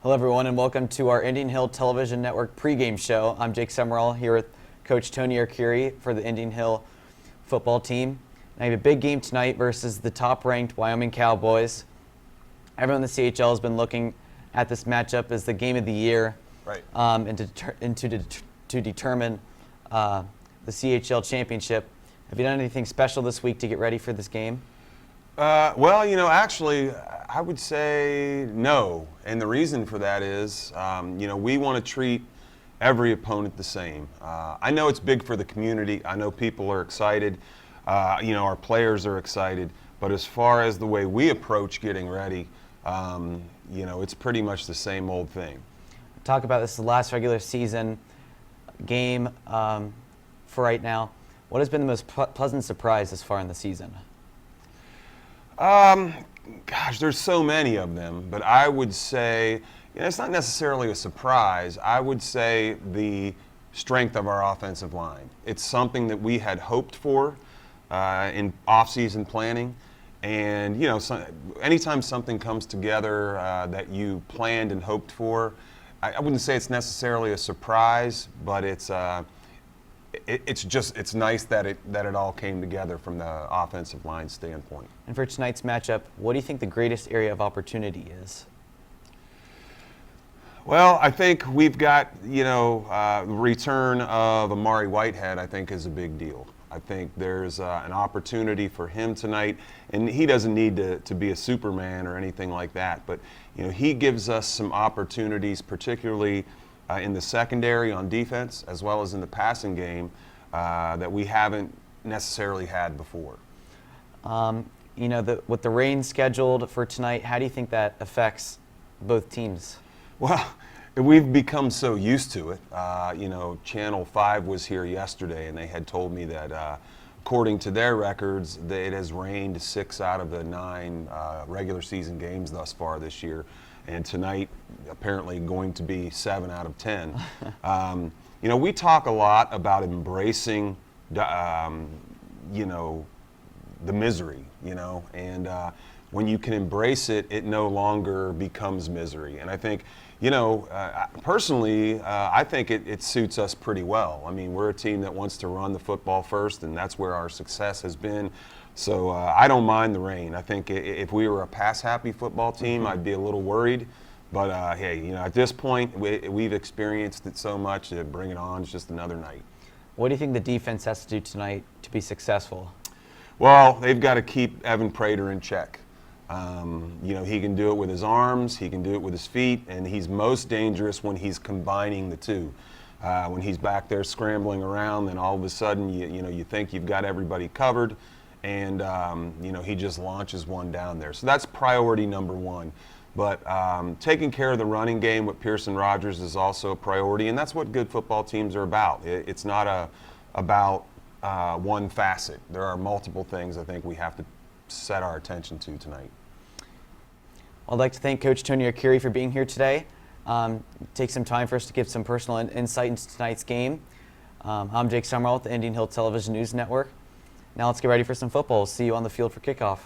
Hello everyone and welcome to our Indian Hill Television Network pregame show. I'm Jake Summerall here with Coach Tony Arcuri for the Indian Hill football team. I have a big game tonight versus the top-ranked Wyoming Cowboys. Everyone in the CHL has been looking at this matchup as the game of the year, right? And to determine the CHL championship. Have you done anything special this week to get ready for this game? Well, actually, I would say no. And the reason for that is, we want to treat every opponent the same. I know it's big for the community. I know people are excited. Our players are excited. But as far as the way we approach getting ready, it's pretty much the same old thing. Talk about this is the last regular season game for right now. What has been the most pleasant surprise this far in the season? Gosh, there's so many of them, but I would say, it's not necessarily a surprise. I would say the strength of our offensive line. It's something that we had hoped for in off-season planning. And, anytime something comes together that you planned and hoped for, I wouldn't say it's necessarily a surprise, but it's nice that it all came together from the offensive line standpoint. And for tonight's matchup, what do you think the greatest area of opportunity is? Well, I think we've got, the return of Amari Whitehead, I think, is a big deal. I think there's an opportunity for him tonight, and he doesn't need to be a Superman or anything like that, but he gives us some opportunities, particularly in the secondary on defense, as well as in the passing game, that we haven't necessarily had before. With the rain scheduled for tonight, how do you think that affects both teams? Well, we've become so used to it. Channel 5 was here yesterday, and they had told me that according to their records, it has rained 6 out of the 9 regular season games thus far this year. And tonight, apparently going to be 7 out of 10. We talk a lot about embracing, the misery, and when you can embrace it, it no longer becomes misery. And I think, personally, I think it suits us pretty well. I mean, we're a team that wants to run the football first, and that's where our success has been. So I don't mind the rain. I think if we were a pass-happy football team, I'd be a little worried. But, hey, at this point, we've experienced it so much that bring it on. It's just another night. What do you think the defense has to do tonight to be successful? Well, they've got to keep Evan Prater in check. He can do it with his arms, he can do it with his feet, and he's most dangerous when he's combining the two. When he's back there scrambling around, then all of a sudden, you think you've got everybody covered. And, he just launches one down there. So that's priority number one. But taking care of the running game with Pearson Rogers is also a priority, and that's what good football teams are about. It's not about one facet. There are multiple things I think we have to set our attention to tonight. I'd like to thank Coach Tony Arcuri for being here today. Take some time for us to give some personal insight into tonight's game. I'm Jake Summerall with the Indian Hill Television News Network. Now let's get ready for some football. We'll see you on the field for kickoff.